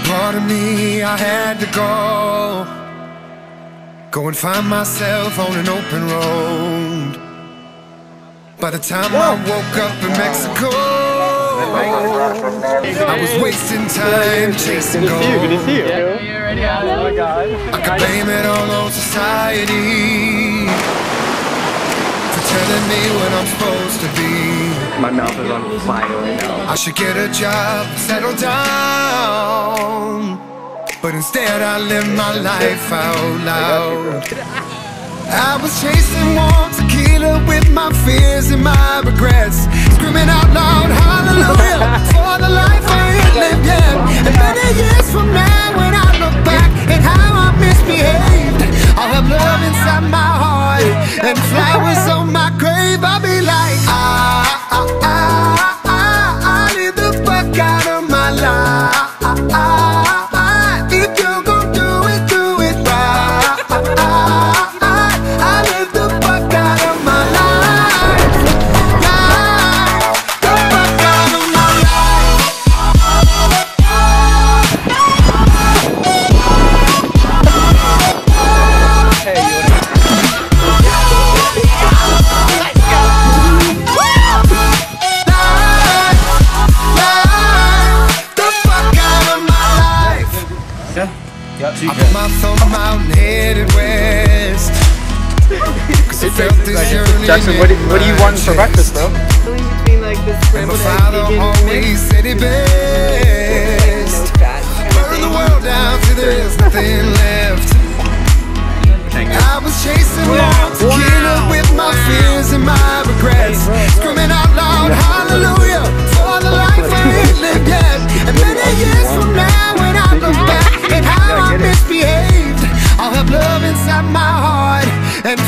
part of me, I had to go and find myself on an open road. By the time I woke up in Mexico, I was wasting time chasing gold. Good to see you. I could blame it all on society for telling me what I'm supposed to be. My mouth is on fire right now. I should get a job, settle down, but instead I live my life out loud. I was chasing warm tequila with my fears and my regrets, screaming out loud, hallelujah, for the life I ain't lived yet. And many years from now, when I look back at how I misbehaved, I'll have love inside my heart and flowers on my grave. I'll be like, I live the fuck out of my life. If you're gonna do it right. I live the fuck out of my life. The fuck out of my life. I put my thumb out and headed west, 'cause I felt this yearning. Jackson, what do you want for breakfast, bro? Between like this And my father always said it best, burn the world down till there's nothing left. I was chasing warm tequila with my fears and my regrets, screaming out loud, hallelujah, for the life I ain't lived yet. And many years from now, when I look back at how I misbehaved, I'll have love inside my heart and